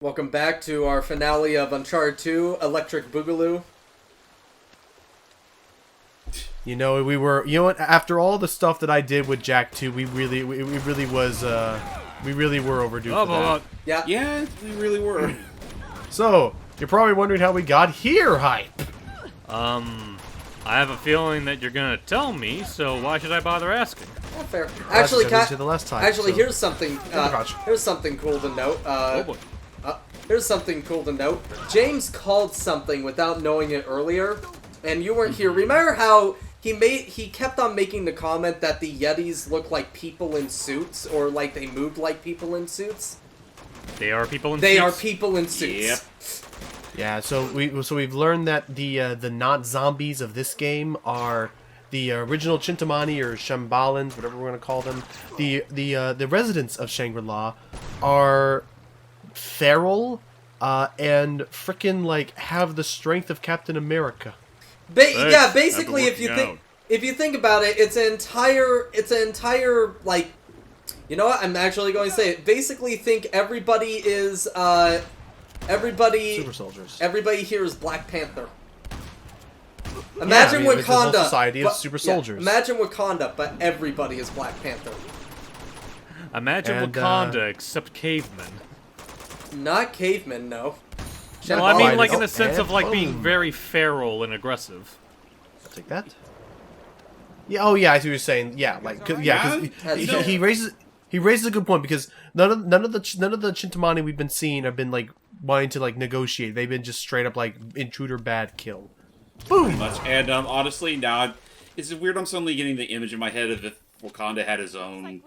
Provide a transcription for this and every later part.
Welcome back to our finale of Uncharted 2, Electric Boogaloo. You know, what, after all the stuff that I did with Jack 2, we really were overdue for that. Yeah, we really were. So, you're probably wondering how we got here, Hype. I have a feeling that you're gonna tell me, so why should I bother asking? Not fair. Actually, here's something. Here's something cool to note. Oh boy. Here's something cool to note. James called something without knowing it earlier, and you weren't here. Remember how he kept on making the comment that the Yetis look like people in suits, or like they moved like people in suits? They are people in suits. They are people in suits. Yep. Yeah, so we've learned that the not zombies of this game are the original Chintamani or Shambalans, whatever we're gonna call them. The residents of Shangri-La are feral and frickin' like have the strength of Captain America. Yeah, basically, if you think about it, it's an entire like, you know what? I'm actually going to say it. Basically, think everybody is Super soldiers. Everybody here is Black Panther. Imagine Wakanda. Society of super soldiers. Yeah, imagine Wakanda, but everybody is Black Panther. Imagine Wakanda, except cavemen. Not cavemen, no. Well, I mean, like in the sense of like being very feral and aggressive. I'll take that. Yeah. Oh, yeah. I see what you're saying. Yeah, like because he raises a good point because none of the Chintamani we've been seeing have been like wanting to like negotiate. They've been just straight up like intruder bad kill. Boom. Pretty much. And honestly, now it's weird. I'm suddenly getting the image in my head of if Wakanda had his own,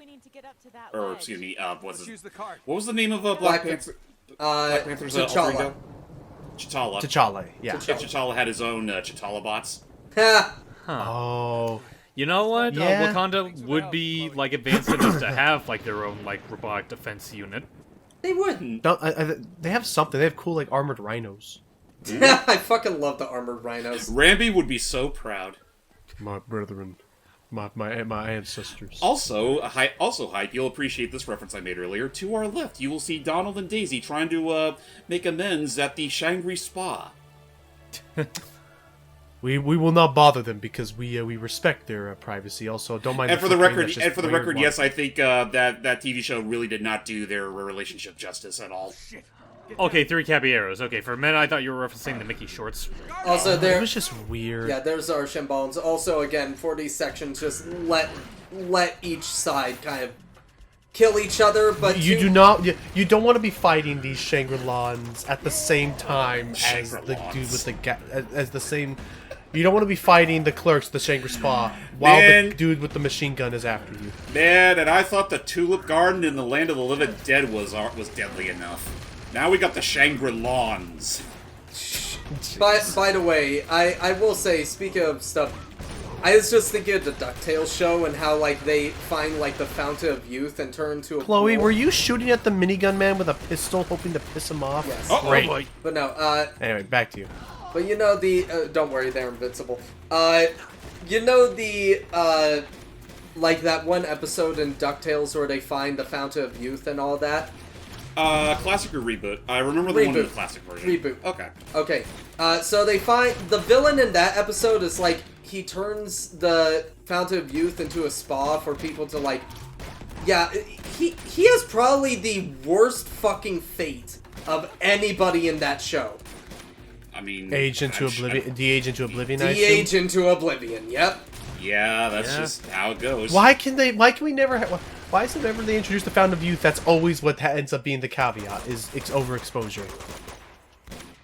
or excuse me, what was the name of Black Panther? Black Panther's T'Challa. T'Challa, yeah. T'Challa had his own T'Challa bots. Oh. You know what? Yeah. Wakanda would be like advanced enough to have like their own like robotic defense unit. They wouldn't. No, they have something. They have cool like armored rhinos. I fucking love the armored rhinos. Rambi would be so proud. My brethren. My ancestors. Also, Hype, you'll appreciate this reference I made earlier. To our left, you will see Donald and Daisy trying to make amends at the Shangri Spa. We will not bother them because we respect their privacy. Also, don't mind. And for the record, yes, I think that TV show really did not do their relationship justice at all. Okay, Three Caballeros. Okay, for a minute I thought you were referencing the Mickey shorts. Also, it was just weird. Yeah, there's our Shimbalans. Also, again, for these sections, just let each side kind of kill each other, but you don't want to be fighting these Shangri-Lans at the same time as the dude with the You don't want to be fighting the clerks at the Shangri Spa while the dude with the machine gun is after you. Man, and I thought the Tulip Garden in the Land of the Living Dead was deadly enough. Now we got the Shangri-Lans. By the way, I will say, speaking of stuff, I was just thinking of the DuckTales show and how like they find like the Fountain of Youth and turn into a Chloe, pool. were you shooting at the minigun man with a pistol, hoping to piss him off? Yes. Great. Boy. But no, Anyway, back to you. but you know the, don't worry, they're invincible. You know the, like that one episode in DuckTales where they find the Fountain of Youth and all that? Classic or reboot? I remember the one in the classic version. Reboot. Okay. Okay. So they find the villain in that episode is like he turns the Fountain of Youth into a spa for people to like. Yeah, he has probably the worst fucking fate of anybody in that show. I mean, De-age into oblivion. De-age into oblivion. Yep. Yeah, that's just how it goes. Why can we never why is it whenever they introduce the Fountain of Youth, that's always what ends up being the caveat, is overexposure?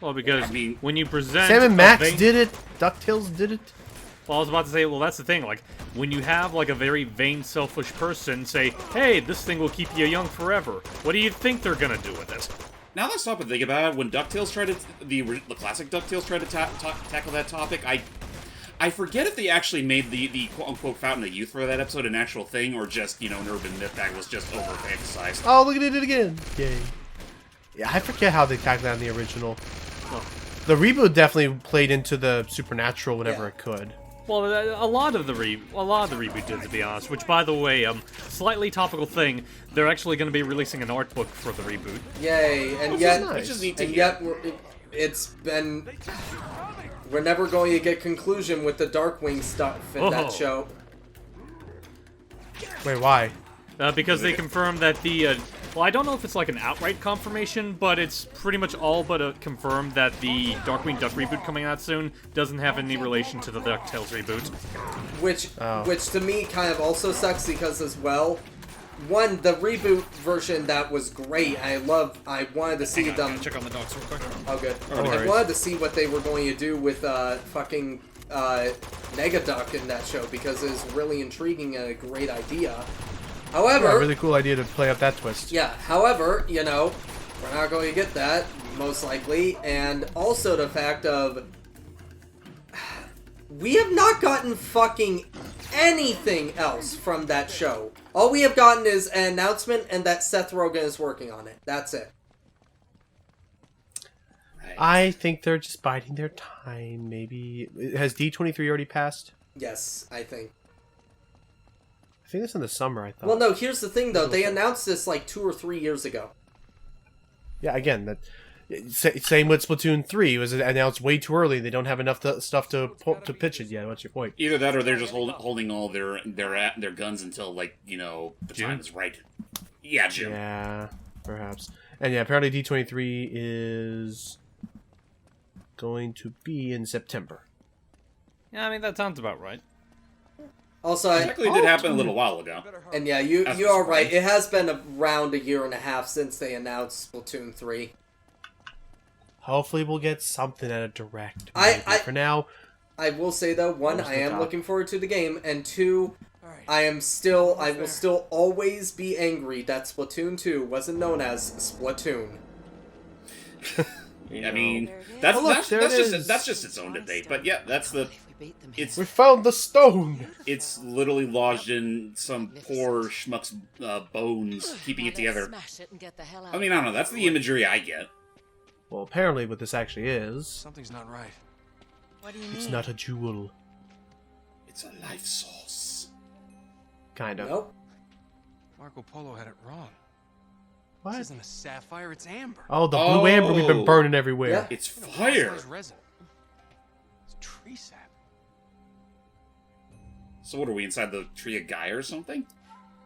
Well, because when you present Sam and Max did it, DuckTales did it. Well, I was about to say, well, that's the thing. Like, when you have like a very vain, selfish person say, "Hey, this thing will keep you young forever," what do you think they're gonna do with it? Now let's stop and think about it. When DuckTales tried to the classic DuckTales tried to tackle that topic, I forget if they actually made the quote-unquote Fountain of Youth for that episode an actual thing, or just, an urban myth that was just over-fantasized. Oh, look at it again. Yay. Yeah, I forget how they tackled that in the original. Oh. The reboot definitely played into the supernatural whenever it could. Well, a lot of the reboot did, to be honest. Which, by the way, slightly topical thing. They're actually going to be releasing an art book for the reboot. Yay! And Which yet, is nice. Which is neat to and hear. yet, it's been. We're never going to get conclusion with the Darkwing stuff in that show. Wait, why? Because they confirmed that the. Well, I don't know if it's like an outright confirmation, but it's pretty much all but confirmed that the Darkwing Duck reboot coming out soon doesn't have any relation to the DuckTales reboot. Which to me kind of also sucks because as well, one, the reboot version that was great. I wanted to see them. Check on the dogs real quick. Oh, good. No I worries. wanted to see what they were going to do with fucking Negaduck in that show because it was really intriguing and a great idea. However, Yeah, really cool idea to play up that twist. yeah, however, you know, we're not going to get that, most likely, and also the fact of we have not gotten fucking anything else from that show. All we have gotten is an announcement and that Seth Rogen is working on it. That's it. I think they're just biding their time, maybe. Has D23 already passed? Yes, I think. I think it's in the summer, I thought. Well, no, here's the thing, though. They announced this like 2 or 3 years ago. Yeah, again, same with Splatoon 3. It was announced way too early. They don't have enough stuff to pitch it yet. What's your point? Either that, or they're just holding all their guns until, like, you know, the time is right. Yeah, Jim. Yeah, perhaps. And yeah, apparently D23 is going to be in September. Yeah, I mean, that sounds about right. Also, Technically, it did happen a little while ago. and yeah, you That's are right. right. It has been around a year and a half since they announced Splatoon 3. Hopefully we'll get something at a direct. For now, I will say though, one, Where's I the am top? looking forward to the game, and two, I will still always be angry that Splatoon 2 wasn't known as Splatoon. I mean, Oh, look, there it is. that's just its own debate. But yeah, we found the stone. it's literally lodged in some poor schmuck's bones, keeping it together. Smash it and get the hell out. I mean, I don't know. That's the imagery I get. Well, apparently what this actually is, Something's not right. What do you it's mean? not a jewel. It's a life source. Kind of. Nope. Marco Polo had it wrong. What? This isn't a sapphire, it's amber. Oh, the blue amber we've been burning everywhere. Yeah. It's You know, fire. fossilized resin. It's tree sap. So what are we inside the tree of Gaia or something?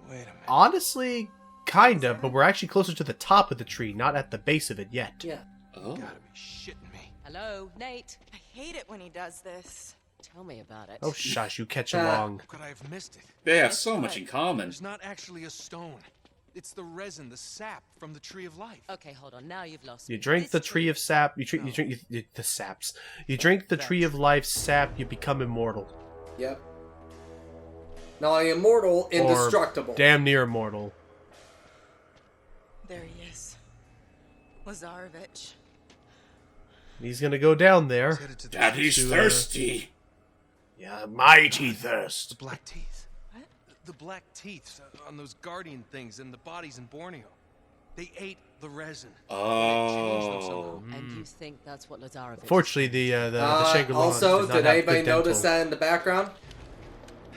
Wait a minute. Honestly, kind of, but we're actually closer to the top of the tree, not at the base of it yet. Yeah. Oh. You gotta be shitting me. Hello, Nate. I hate it when he does this. Tell me about it. Oh, shush, you catch Ah. along. How could I have missed it? They have so much in common. There's not actually a stone. It's the resin, the sap from the tree of life. Okay, hold on. Now you've lost You me. drink the This tree of sap, you drink the saps. You drink the tree of life sap, you become immortal. Yep. Not only immortal, indestructible. Or damn near immortal. There he is. Lazarevich. He's gonna go down He's there. headed to the Daddy's To, thirsty. Yeah, mighty The thirst. black teeth. What? The black teeth on those guardian things and the bodies in Borneo. They ate the resin. Oh. And you think that's what Lazarevich... Fortunately, the Shangri-La Also, does not did have anybody good dental. notice that in the background?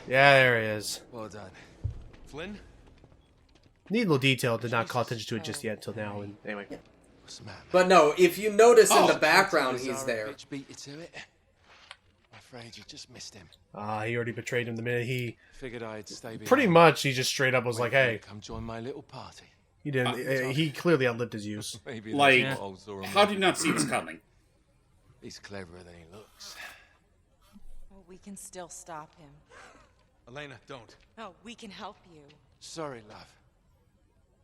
Yeah, there he is. Well done. Flynn? Neat little detail. Did not call attention to it just yet until now. And anyway, What's the matter? But no, if you notice in Oh. the background, he's there. Lazarevich beat you to it. I'm afraid you just missed him. he already betrayed him the minute he. Figured I'd stay behind. Pretty much, he just straight up was Wait like, for you "Hey, to come join my little party. he didn't. He clearly outlived his use." Maybe Like, that's what old Zora how meant. do you not see this coming? He's cleverer than he looks. Oh, we can still stop him. Elena, don't. Oh, we can help you. Sorry, love.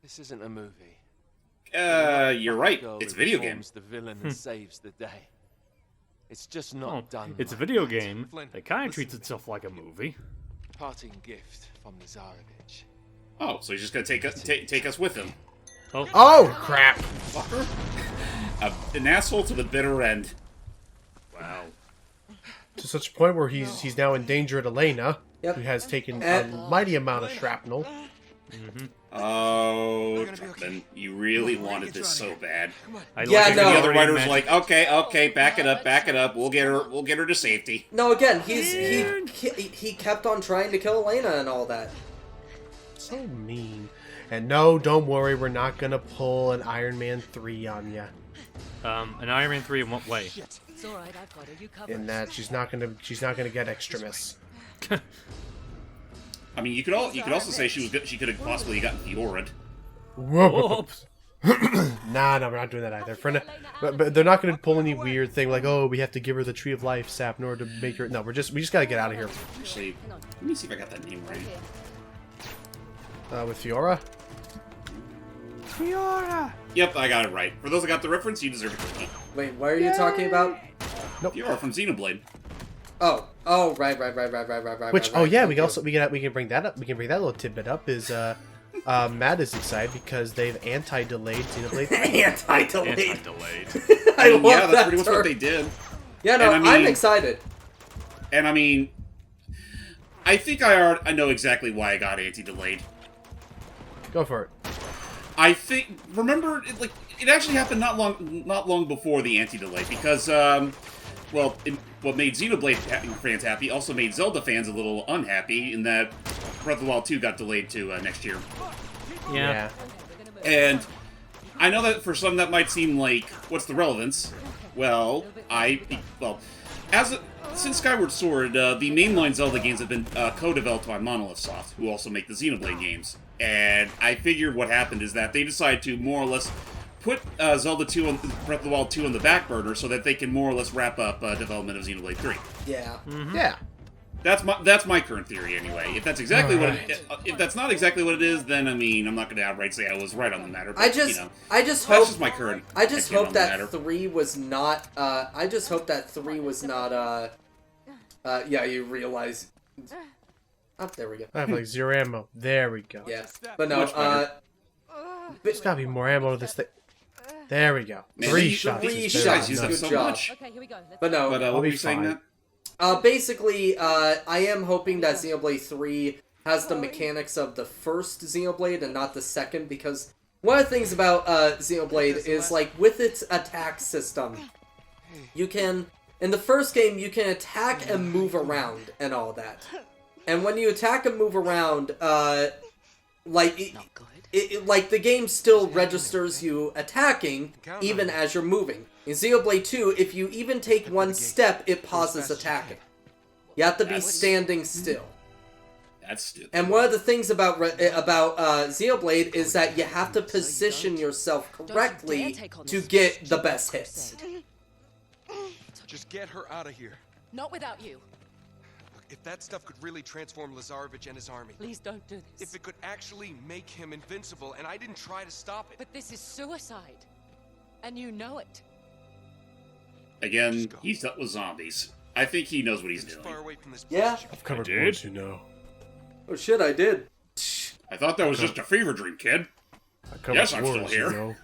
This isn't a movie. You're right. Girl It's a who video game. reforms the villain and saves the day. It's just not Oh, done. it's a like video that. game Flynn, that kind of listen treats to me. itself like a movie. Parting gift from Lazarevich. Oh, so he's just gonna take us with him. Oh crap! Fucker. An asshole to the bitter end. Wow. To such a point where he's now endangered Elena, Yep. who has taken a And- mighty amount of shrapnel. Oh, Trumpin, you really wanted this so bad. I Yeah, like no. The other already writer was imagined- like, okay, back it up. We'll get her to safety. No, again, he kept on trying to kill Elena and all that. So mean. And no, don't worry, we're not gonna pull an Iron Man 3 on ya. An Iron Man 3 in what way? It's all right, I've got her. You cover In that she's not gonna get Extremis. I mean, you could also say she could have possibly gotten Fiorid. Whoops. Nah, we're not doing that either. But they're not gonna pull any weird thing like, oh, we have to give her the Tree of Life sap in order to make her. No, we just gotta get out of here. Actually, let me see if I got that name right. With Fiora. Yep, I got it right. For those that got the reference, you deserve it. Wait, what are you talking about? Fiora from Xenoblade. Oh, right. Which, right, oh yeah, thank we you. can bring that up. We can bring that little tidbit up. Is Matt is excited because they've anti-delayed Xenoblade 3. Anti-delayed. Anti-delayed. I love Yeah, that's that pretty much term. what they did. Yeah, no, And I I'm mean- excited. And I mean, I think I know exactly why I got anti-delayed. Go for it. I think remember it actually happened not long before the anti-delay because what made Xenoblade fans happy also made Zelda fans a little unhappy in that Breath of the Wild 2 got delayed to next year. Yeah. And I know that for some that might seem like, what's the relevance? Well, since Skyward Sword, the mainline Zelda games have been co-developed by Monolith Soft, who also make the Xenoblade games. And I figured what happened is that they decided to more or less put Zelda 2 and Breath of the Wild 2 on the back burner so that they can more or less wrap up development of Xenoblade 3. Yeah. Yeah. That's my current theory anyway. If that's exactly if that's not exactly what it is, then I mean I'm not going to outright say I was right on the matter. But, I just that's hope just my current. I just opinion hope on the that matter. 3 was not I just hope that 3 was not yeah, you realize oh, there we go. I have like 0 ammo. There we go. Yeah. But no, Much better. There's gotta be more ammo to this thing. There we go. Man, 3 you- shots. three is You better guys shots. use than that Good so job. much. Okay, here we go. Let's but no. But I'll what were be you saying, fine. Matt? Basically, I am hoping that Xenoblade 3 has the mechanics of the first Xenoblade and not the second, because one of the things about Xenoblade is, like, with its attack system, you can, in the first game, you can attack and move around and all that. And when you attack and move around, like, not good. like, the game still registers you attacking even as you're moving. In Xenoblade 2, if you even take one step, it pauses attacking. You have to be standing still. That's stupid. And one of the things about Xenoblade is that you have to position yourself correctly to get the best hits. Just get her out of here. Not without you. Look, if that stuff could really transform Lazarevich and his army, Please don't do this. if it could actually make him invincible, and I didn't try to stop it. But this is suicide. And you know it. Again, he's dealt with zombies. I think he knows what he's As doing. far away from this Yeah. place. I've covered did? words, you know. Oh shit, I did. I thought that was just a fever dream, kid. I covered Yes, I'm still words, here. You know.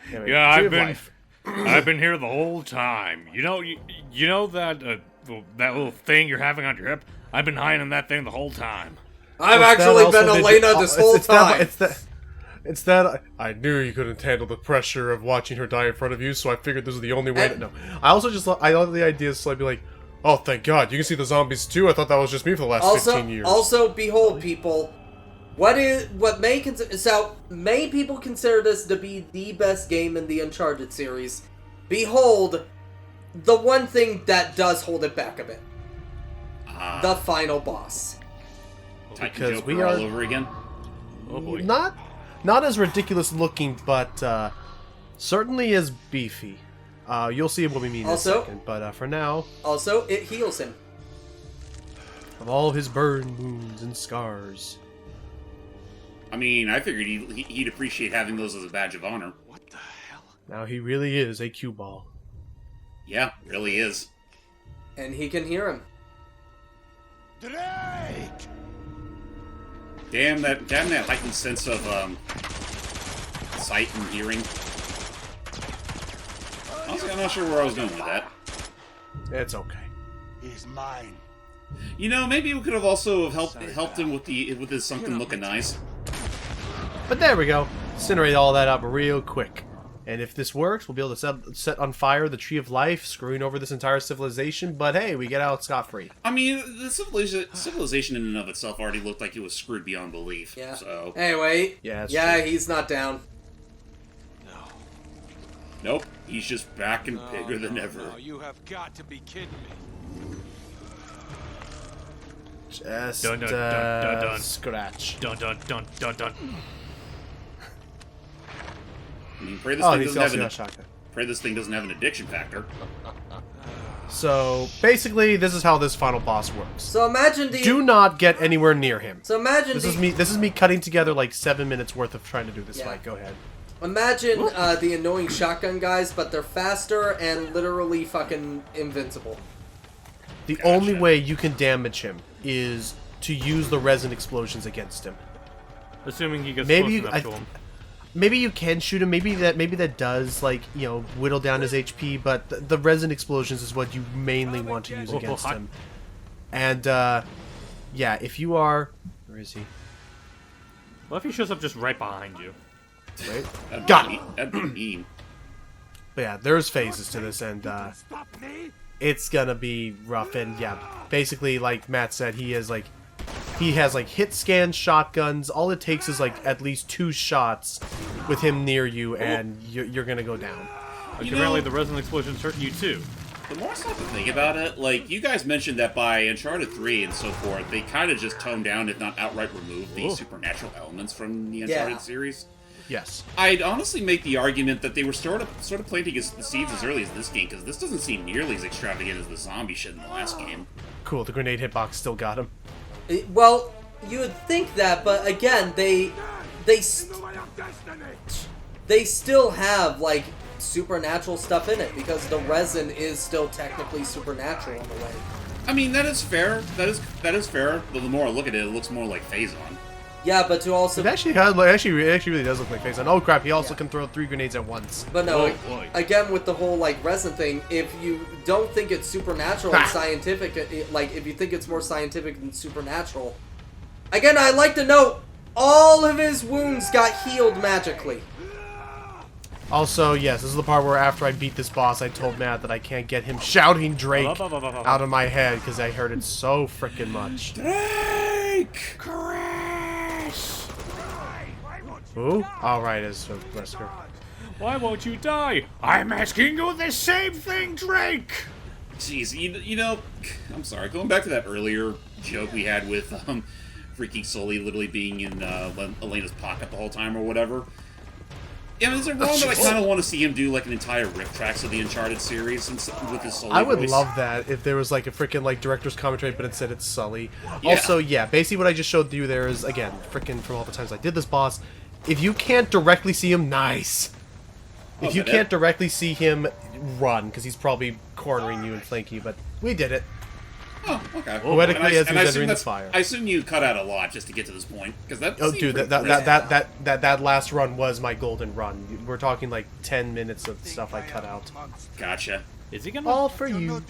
Anyway, Yeah, Tree I've of been, Life. I've been here the whole time. You know that that little thing you're having on your hip. I've been hiding that thing the whole time. I've What's that actually also been did you- Elena this whole time. It's that I knew you couldn't handle the pressure of watching her die in front of you, so I figured this was the only way. And- I also just I love the idea, so I'd be like, oh, thank God, you can see the zombies too. I thought that was just me for the last 15 years. Also, behold, people, many people consider this to be the best game in the Uncharted series. Behold, the one thing that does hold it back a bit: the final boss. Titan Because Joker we all are- over again. Oh boy. Not as ridiculous looking, but certainly as beefy. You'll see what we mean Also- in a second. But for now, Also, it heals him. of all his burn wounds and scars. I mean, I figured he'd appreciate having those as a badge of honor. What the hell? Now he really is a cue ball. Yeah, really is. And he can hear him. Drake! Damn that heightened sense of sight and hearing. Honestly, I'm not sure where I was going with that. It's okay. He's mine. You know, maybe we could have also helped him with his something looking nice. But there we go. Incinerate all that up real quick. And if this works, we'll be able to set on fire the Tree of Life, screwing over this entire civilization. But hey, we get out scot-free. I mean, the civilization in and of itself already looked like it was screwed beyond belief. Yeah. So. Anyway. Yeah, it's yeah, true. he's not down. Nope. He's just back and bigger than ever. No, you have got to be kidding me. Just Dun, dun, dun, dun, dun. scratch. Dun dun dun dun dun. I mean, pray this, Oh, thing he's doesn't also have got an, a shotgun. pray this thing doesn't have an addiction factor. So basically, this is how this final boss works. So imagine the. Do not get anywhere near him. So imagine This is me cutting together like 7 minutes worth of trying to do this Yeah. fight. Go ahead. Imagine the annoying shotgun guys, but they're faster and literally fucking invincible. The only way you can damage him is to use the resin explosions against him. Assuming he gets Maybe close enough to him. Maybe you can shoot him. Maybe that does, like, you know, whittle down his HP. But the resin explosions is what you mainly want to use against him. And yeah, if you are, where is he? What if he shows up just right behind you? Wait, That'd got be him. mean. That'd be mean. But yeah, there's phases to this, and it's gonna be rough. And yeah, basically, like Matt said, he has like hit scan shotguns. All it takes is like at least 2 shots with him near you, and you're gonna go down. Apparently the resin explosions hurt you too. The more I stop to think about it, like, you guys mentioned that by Uncharted 3 and so forth, they kind of just toned down, if not outright removed, the supernatural elements from the Uncharted series. Yes. I'd honestly make the argument that they were sort of planting the seeds as early as this game, because this doesn't seem nearly as extravagant as the zombie shit in the last game. Cool. The grenade hitbox still got him. Well, you would think that, but again, they still have like supernatural stuff in it because the resin is still technically supernatural in a way. I mean, that is fair. That is fair. But the more I look at it, it looks more like Phazon. Yeah, but to also It actually really does look like Phazon. Oh crap! He also can throw 3 grenades at once. But no, Whoa. again with the whole like resin thing, if you don't think it's supernatural and scientific, like if you think it's more scientific than supernatural, again I'd like to note all of his wounds got healed magically. Also, yes, this is the part where after I beat this boss, I told Matt that I can't get him shouting Drake out of my head because I heard it so freaking much. Drake! Ooh, alright, as a Wesker. Why won't you die? I'm asking you the same thing, Drake! Jeez, you know, I'm sorry. Going back to that earlier joke we had with freaking Sully literally being in Elena's pocket the whole time or whatever. Yeah, I mean, is it wrong that I kind of want to see him do like an entire riff tracks of the Uncharted series with his Sully I would voice? love that if there was like a freaking like director's commentary, but instead it's Sully. Yeah. Also, yeah, basically what I just showed you there is, again, freaking from all the times I did this boss, if you can't directly see him, nice. If you can't directly see him, run, because he's probably cornering you and flanking you, but we did it. Oh, okay. Poetically as And he's I entering the assume fire. I assume you cut out a lot just to get to this point, because that. Oh, seemed dude, pretty that last run was my golden run. We're talking like 10 minutes of stuff I cut out. Gotcha. Is he gonna? All for you.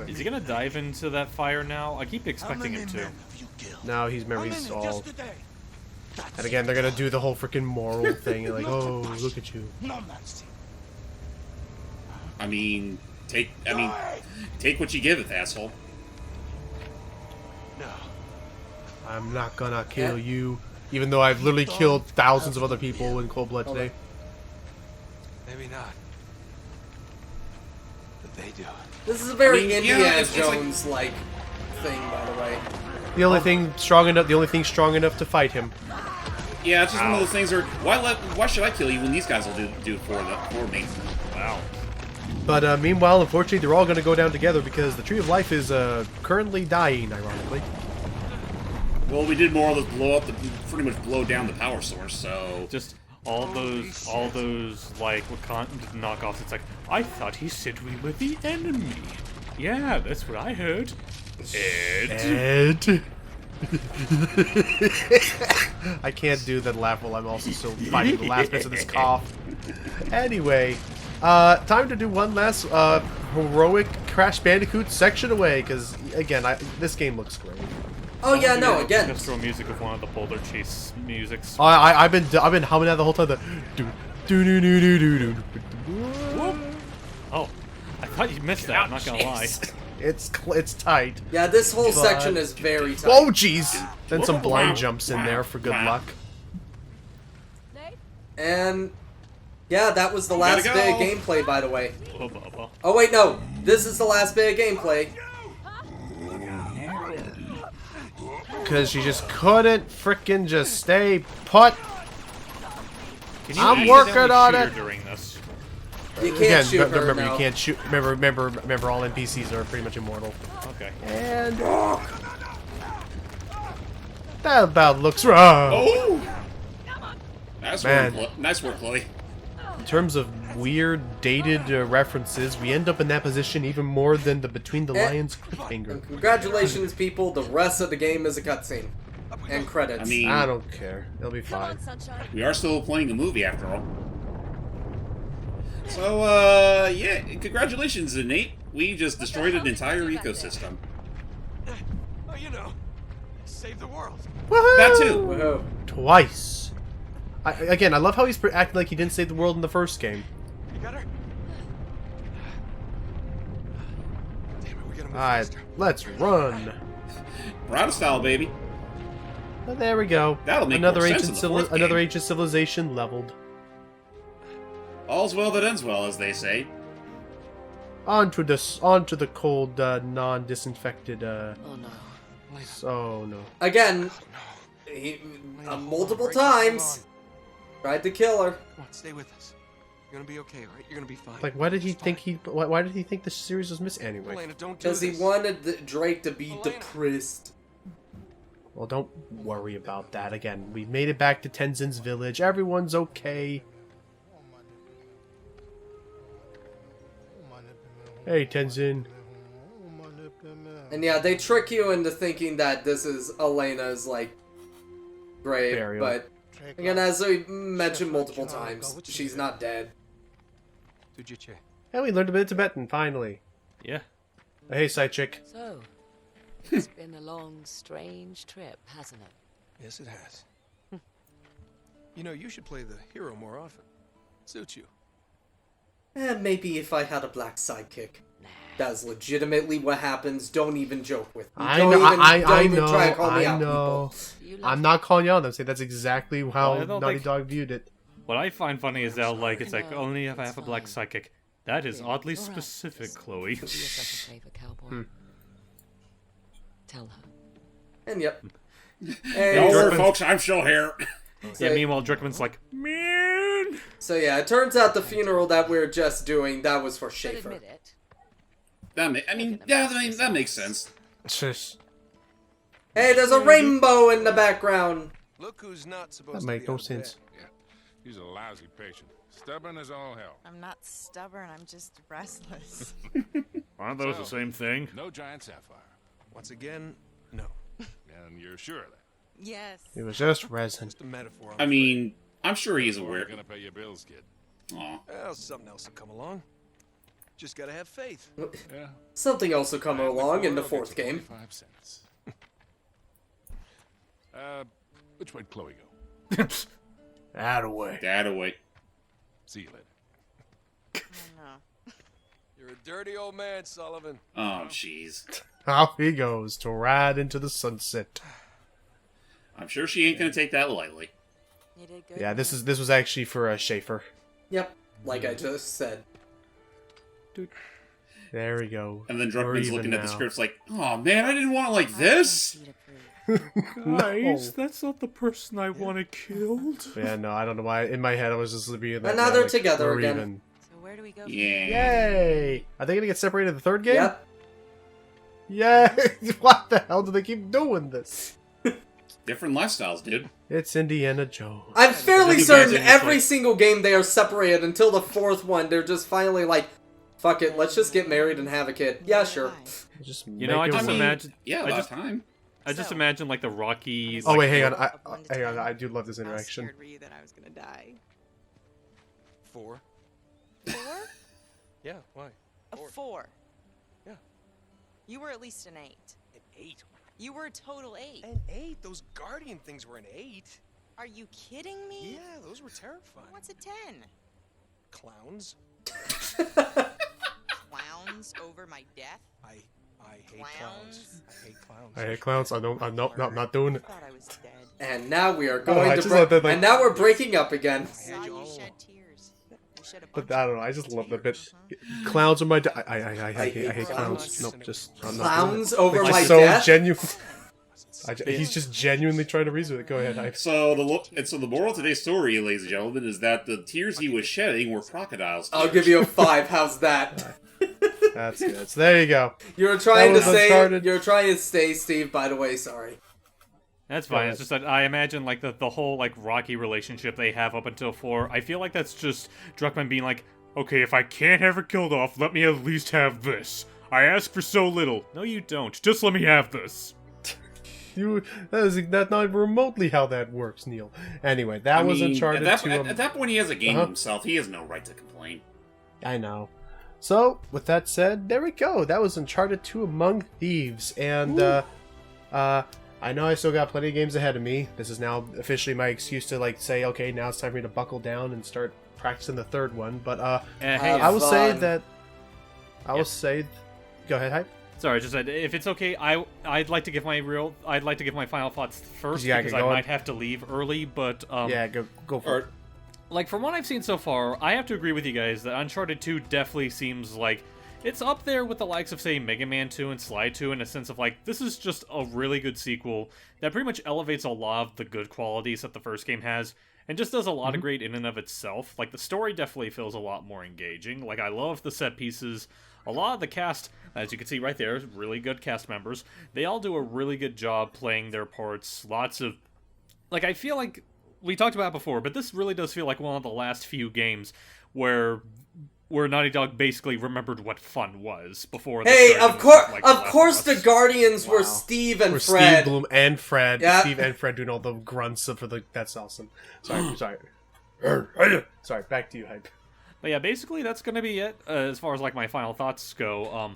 Is he gonna dive into that fire now? I keep expecting him to. Now he's all. And again, they're gonna do the whole freaking moral thing, like, oh, look at you. I mean, take what you give it, asshole. I'm not gonna kill you, even though I've literally killed thousands of other people in cold blood today. Maybe not. But they do. This is a very I mean, Indiana yeah, it's like- Jones like thing, by the way. The only thing strong enough to fight him. Yeah, it's just one of those things where why should I kill you when these guys will do it for me? Wow. But meanwhile, unfortunately, they're all gonna go down together because the Tree of Life is currently dying, ironically. Well, we did more or less pretty much blow down the power source, so... Just all those like Wakandan knockoffs. It's like, I thought he said we were the enemy. Yeah, that's what I heard. Ed. I can't do that laugh while I'm also still fighting the last bits of this cough. Anyway, time to do one last heroic Crash Bandicoot section away, because, again, this game looks great. Oh yeah, no, again. Orchestral music of one of the Boulder Chase musics. Oh, I've been humming that the whole time. The do do do do do do do. Oh, I thought you missed that. I'm not gonna lie. It's tight. Yeah, this whole But- section is very tight. Oh jeez. Then some blind jumps in there for good luck. And yeah, that was the last go. bit of gameplay, by the way. Oh, Bubba. Oh wait, no, this is the last bit of gameplay. Because she just couldn't frickin' just stay put. Can you I'm accidentally working on shoot her it. during this? You can't Again, shoot her remember now. you can't shoot. Remember, all NPCs are pretty much immortal. Okay. And that about looks wrong. Oh! Man. Nice work, Chloe. In terms of weird, dated references, we end up in that position even more than the Between the Lions cliffhanger. Congratulations, people. The rest of the game is a cutscene and credits. I mean, I don't care. It'll be Come fine. on, sunshine. we are still playing a movie after all. So, yeah, congratulations, Nate. We just destroyed an entire ecosystem. Oh, you know, save the world. That too. Whoa. Twice. Again, I love how he's acting like he didn't save the world in the first game. You got her? Damn it, we gotta move Alright, faster. let's run. We're out of style, baby. Well, there we go. That'll make another more sense ancient in the fourth another game. ancient civilization leveled. All's well that ends well, as they say. Onto the cold, non-disinfected. Oh no. Oh no. Again, he, multiple times tried to kill her. Come on, stay with us. You're gonna be okay, alright? You're gonna be fine. Like, why did he Just think fine. why did he think the series was missing anyway? Elena, don't do Because he this. wanted Drake to be Elena. depressed. Well, don't worry about that. Again, we made it back to Tenzin's village. Everyone's okay. Hey, Tenzin. And yeah, they trick you into thinking that this is Elena's, like, grave. Burial. But, again, as we mentioned multiple times, she's not dead. Tujiche. Hey, we learned a bit of Tibetan, finally. Yeah. Hey, side chick. So, it's been a long, strange trip, hasn't it? Yes, it has. You know, you should play the hero more often. Suits you. And maybe if I had a black sidekick. That's legitimately what happens. Don't even joke with me. I Don't know, even, I don't even know, try to call me I out, know. You love I'm not calling you out. I'm saying that's exactly how Well, I don't Naughty think- Dog viewed it. What I find funny is how, like, it's like, No, only if I it's have a black fine. psychic. That is oddly All right, specific, just Chloe. Do yourself a favor, cowboy. Tell her. And yep. Don't And worry, folks, I'm still here. Yeah, meanwhile, Druckman's like, man! so yeah, it turns out the funeral that we're just doing, that was for But Schaefer. admit it. That makes sense. Shush. Hey, there's a rainbow in the background. Look who's not supposed That to make be no out of sense. bed. Yeah, he's a lousy patient. Stubborn as all hell. I'm not stubborn, I'm just restless. Aren't those the same thing? No giant sapphire. Once again, no. And you're sure of that? Yes. It was just resin. Just a metaphor. I mean, I'm sure he's We're aware. gonna pay your bills, kid. Aw. Well, something else will come along. Just gotta have faith. Yeah. Something else will come along in the I'll fourth get you game. 25 cents. Which way'd Chloe go? Attaway. Dad away. See you later. No. You're a dirty old man, Sullivan. Oh, jeez. Off he goes to ride into the sunset. I'm sure she ain't gonna take that lightly. You did good. Yeah, this was actually for Schaefer. Yep, like I just said. There we go. And then We're Druckman's even looking at the now. scripts like, oh man, I didn't want it like this. Guys, that's not the person I want to killed. Yeah, no, I don't know why. In my head, I was just being that. And now they're together we're again. even. So where do we go from Yeah. here? Yay! Are they gonna get separated in the third game? Yep. Yay! What the hell do they keep doing this? Different lifestyles, dude. It's Indiana Jones. I'm fairly Just certain imagine it's every like- single game they are separated until the fourth one. They're just finally like, fuck it, let's just get married and have a kid. Yeah, sure. Just You know, I make it just work. imagine. Yeah, I about just, time. I just So- imagine like the Rocky. Oh like, wait, hang on. Of 1 to Hang on. 10, I do love this How interaction. scared were you that I was gonna die? 4. 4? Yeah, why? A 4. Yeah. You were at least an 8. An 8. You were a total 8. An 8? Those guardian things were an 8. Are you kidding me? Yeah, those were terrifying. What's a 10? Clowns. Clowns over my death? I hate Clowns? clowns. I hate clowns. I hate clowns. I'm not doing it. I thought I was dead. And now we are I going just to love that, like- and now we're breaking up again. I saw you shed tears. You shed a But bunch I of don't know. I just love the bit. Mhm. Clowns are my. I hate hate clowns. clowns. Nope, just I'm not doing Clowns it. over Like, my he's so death. genuine. He's just genuinely trying to reason with it. Go ahead, Hype. So the moral of today's story, ladies and gentlemen, is that the tears he was shedding were crocodiles. I'll give you a 5. How's that? That's good. So there you go. You're trying That to was say Uncharted. you're trying to stay Steve, by the way, sorry. That's Go fine. ahead. It's just that I imagine like the whole like Rocky relationship they have up until 4. I feel like that's just Druckmann being like, okay, if I can't have her killed off, let me at least have this. I ask for so little. No, you don't. Just let me have this. That's not remotely how that works, Neil. Anyway, that was Uncharted at 2. at that point, he has a game Uh-huh. himself. He has no right to complain. I know. So, with that said, there we go. That was Uncharted 2 Among Thieves. And, I know I still got plenty of games ahead of me. This is now officially my excuse to, like, say, okay, now it's time for me to buckle down and start practicing the third one. But, Hey, I will say fun. that... I will Yeah. say... Go ahead, Hype. Sorry, just said if it's okay, I'd like to give my final thoughts first Yeah, because get I going. might have to leave early. But Yeah, go for it. like from what I've seen so far, I have to agree with you guys that Uncharted 2 definitely seems like it's up there with the likes of say Mega Man 2 and Sly 2 in a sense of like this is just a really good sequel that pretty much elevates a lot of the good qualities that the first game has and just does a lot of great in and of itself. Like the story definitely feels a lot more engaging. Like I love the set pieces. A lot of the cast, as you can see right there, really good cast members. They all do a really good job playing their parts. Lots of like I feel like we talked about it before, but this really does feel like one of the last few games where Naughty Dog basically remembered what fun was before. They Hey, started of doing course, stuff like of The Last course, of the Us. Guardians were Wow. Steve and Or Fred. Steve Bloom and Fred. Yeah. Steve and Fred doing all the grunts for the... That's awesome. Sorry. Sorry, back to you, Hype. But yeah, basically that's gonna be it as far as like my final thoughts go.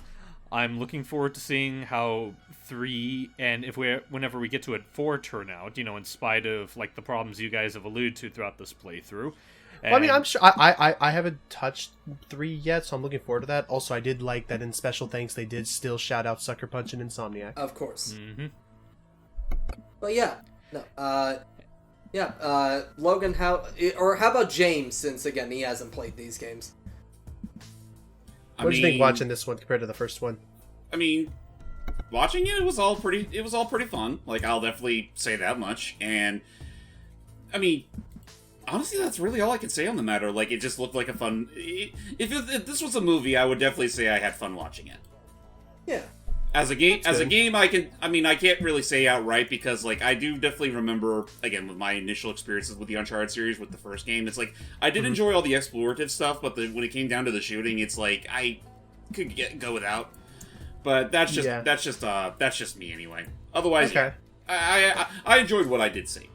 I'm looking forward to seeing how 3 and whenever we get to it 4 turn out. You know, in spite of like the problems you guys have alluded to throughout this playthrough. Well, I mean, And- I'm sure I haven't touched 3 yet, so I'm looking forward to that. Also, I did like that in special thanks they did still shout out Sucker Punch and Insomniac. Of course. Mhm. But yeah, no, Logan, how about James? Since again he hasn't played these games. What did you think watching this one compared to the first one? I mean, watching it was all pretty. It was all pretty fun. Like I'll definitely say that much. And I mean, honestly, that's really all I can say on the matter. Like it just looked like a fun. If this was a movie, I would definitely say I had fun watching it. Yeah. As a game, That's good. I can't really say outright because, like, I do definitely remember, again, with my initial experiences with the Uncharted series with the first game, it's like, I did enjoy all the explorative stuff, but when it came down to the shooting, it's like, I could go without. But that's just me anyway. Otherwise, Okay. I enjoyed what I did see.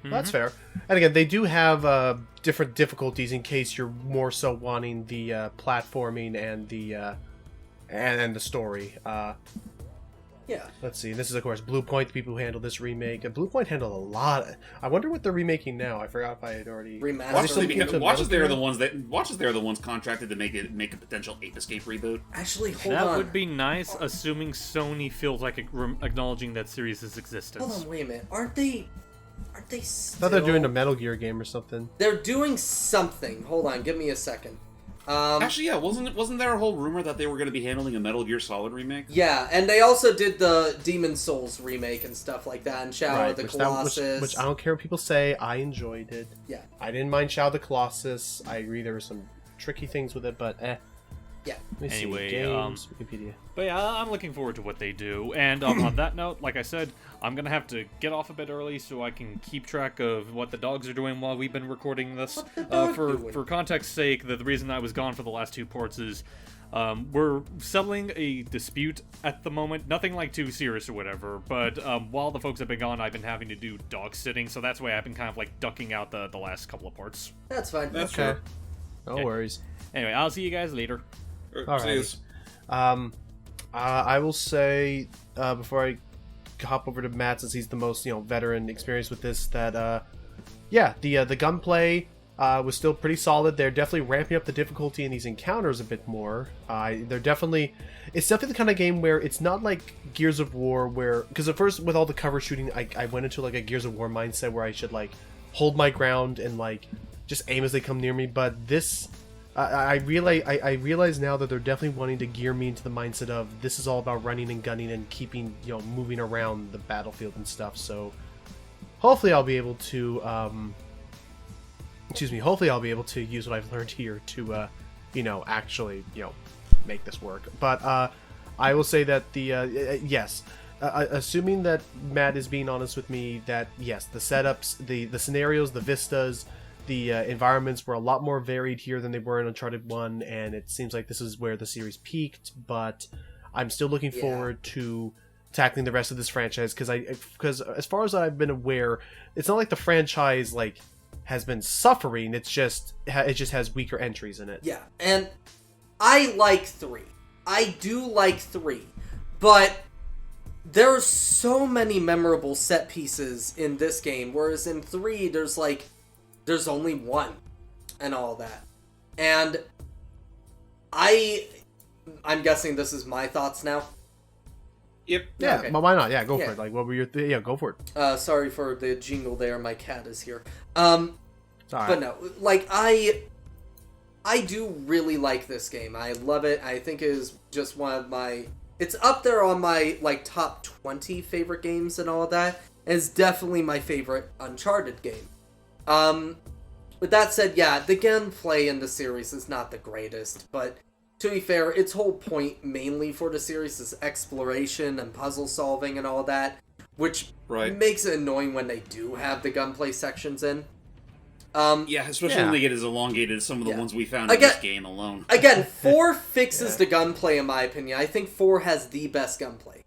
That's fair. And again, they do have different difficulties in case you're more so wanting the platforming and the story. Yeah. Let's see. This is, of course, Bluepoint, the people who handled this remake. And Bluepoint handled a lot. I wonder what they're remaking now. I forgot if I had already... Remastered. Watches, still into they're Metal the ones contracted to make a potential Ape Escape reboot. Actually, hold That on. would be nice, assuming Sony feels like acknowledging that series' existence. Hold on, wait a minute. Aren't they I still... thought they're doing a Metal Gear game or something. They're doing something. Hold on, give me a second. Actually, yeah, wasn't there a whole rumor that they were going to be handling a Metal Gear Solid remake? Yeah, and they also did the Demon Souls remake and stuff like that, and Shadow of the which Colossus. which I don't care what people say. I enjoyed it. Yeah. I didn't mind Shadow of the Colossus. I agree there were some tricky things with it, but Yeah. Let me see. Anyway, Games, Wikipedia. But yeah, I'm looking forward to what they do. And on that note, like I said, I'm going to have to get off a bit early so I can keep track of what the dogs are doing while we've been recording this. What the dog doing? For context's sake, the reason I was gone for the last 2 ports is we're settling a dispute at the moment. Nothing like too serious or whatever, but while the folks have been gone, I've been having to do dog sitting, so that's why I've been kind of like ducking out the last couple of parts. That's fine. That's Okay. fair. No Okay. worries. Anyway, I'll see you guys later. Alright. I will say before I hop over to Matt since he's the most veteran experience with this. That yeah, the gunplay was still pretty solid. They're definitely ramping up the difficulty in these encounters a bit more. It's definitely the kind of game where it's not like Gears of War, where because at first with all the cover shooting, I went into like a Gears of War mindset where I should like hold my ground and like just aim as they come near me. But this, I realize now that they're definitely wanting to gear me into the mindset of this is all about running and gunning and keeping moving around the battlefield and stuff. So hopefully I'll be able to hopefully I'll be able to use what I've learned here to actually make this work. But I will say that yes, assuming that Matt is being honest with me, that yes, the setups, the scenarios, the vistas, the environments were a lot more varied here than they were in Uncharted 1, and it seems like this is where the series peaked. But I'm still looking forward to tackling the rest of this franchise because as far as I've been aware, it's not like the franchise has been suffering. It just has weaker entries in it. Yeah, and I like 3. I do like 3, but there's so many memorable set pieces in this game, whereas in 3 there's only one and all that. And I'm guessing this is my thoughts now. Yep. Yeah, okay. Why not? Yeah, go for it. Like, what were your... yeah, go for it. Sorry for the jingle there. My cat is here. Sorry. But no, I do really like this game. I love it. I think it is just one of my... It's up there on my, top 20 favorite games and all of that. It's definitely my favorite Uncharted game. With that said, yeah, the gunplay in the series is not the greatest, but to be fair, its whole point mainly for the series is exploration and puzzle solving and all that, which makes it annoying when they do have the gunplay sections in. Yeah, especially when they get as elongated as some of the ones we found in this game alone. Again, 4 fixes the gunplay in my opinion. I think 4 has the best gunplay.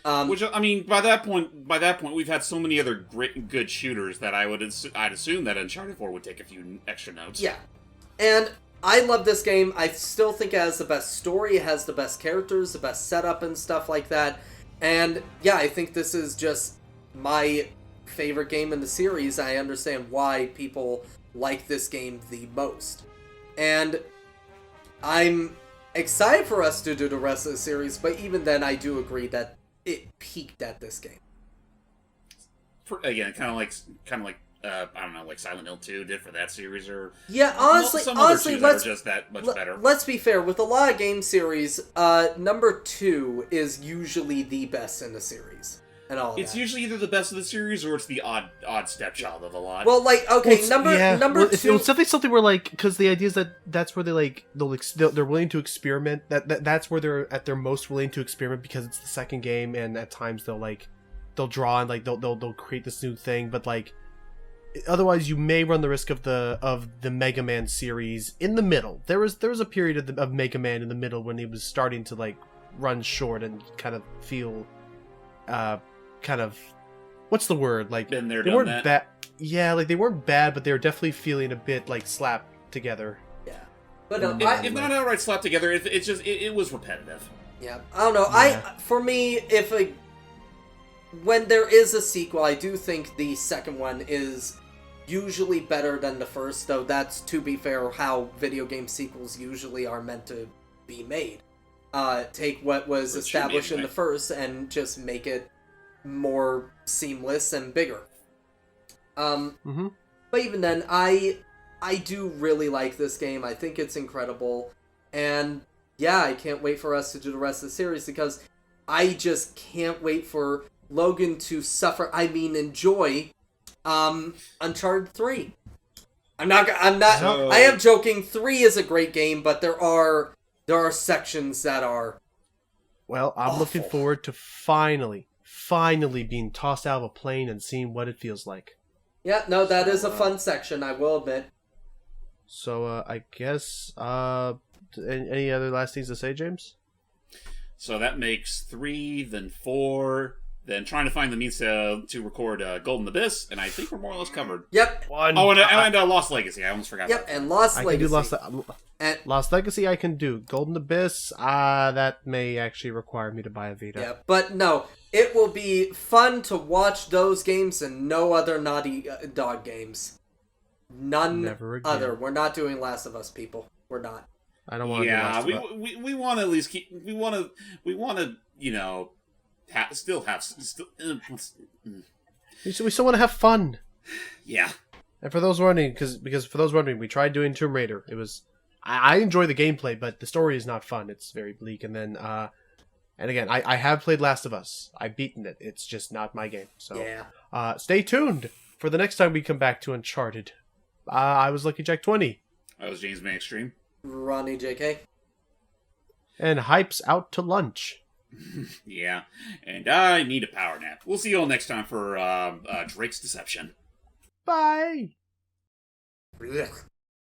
Which, I mean, by that point, we've had so many other good shooters that I'd assume that Uncharted 4 would take a few extra notes. Yeah, and I love this game. I still think it has the best story, it has the best characters, the best setup and stuff like that. And yeah, I think this is just my favorite game in the series. I understand why people like this game the most. And I'm excited for us to do the rest of the series, but even then I do agree that it peaked at this game. Again, kind of like I don't know, like Silent Hill 2 did for that series, or honestly, let's just that much better. Let's be fair. With a lot of game series, number 2 is usually the best in the series, and all. It's usually either the best of the series or it's the odd stepchild of a lot. Well, number 2. It's definitely something where because the idea is that's where they're willing to experiment. That's where they're at their most willing to experiment because it's the second game, and at times they'll draw and they'll create this new thing, but otherwise you may run the risk of the Mega Man series in the middle. There was a period of Mega Man in the middle when he was starting to run short and kind of feel what's the word, been there, they done weren't that. bad. Yeah, they weren't bad, but they were definitely feeling a bit slapped together. Yeah, but if not outright slapped together, it's just it was repetitive. Yeah, I don't know. Yeah. For me, when there is a sequel, I do think the second one is usually better than the first, though that's, to be fair, how video game sequels usually are meant to be made. Take what was established in the first and just make it more seamless and bigger. But even then, I do really like this game. I think it's incredible. And yeah, I can't wait for us to do the rest of the series because I just can't wait for Logan to enjoy Uncharted 3. I am joking. 3 is a great game, but there are sections that are well, I'm awful. Looking forward to finally being tossed out of a plane and seeing what it feels like. Yeah, no, that is a fun section, I will admit. So, I guess, any other last things to say, James? So that makes 3, then 4, then trying to find the means to record Golden Abyss, and I think we're more or less covered. Yep. And Lost Legacy. I almost forgot. Yep, and Lost I Legacy. can do Lost Legacy I can do. Golden Abyss, that may actually require me to buy a Vita. Yeah, but no, it will be fun to watch those games and no other Naughty Dog games. None Never again. other. We're not doing Last of Us, people. We're not. I don't want to do Last of Us. we want to at least keep. We want to still have. We still want to have fun. Yeah. And for those wondering, because for those wondering, we tried doing Tomb Raider. It was, I enjoy the gameplay, but the story is not fun. It's very bleak. And then, and again, I have played Last of Us. I've beaten it. It's just not my game. So, Yeah. Stay tuned for the next time we come back to Uncharted. I was Lucky Jack 20. I was James May Extreme. Ronnie JK. And Hype's out to lunch. Yeah. And I need a power nap. We'll see you all next time for Drake's Deception. Bye! Blech.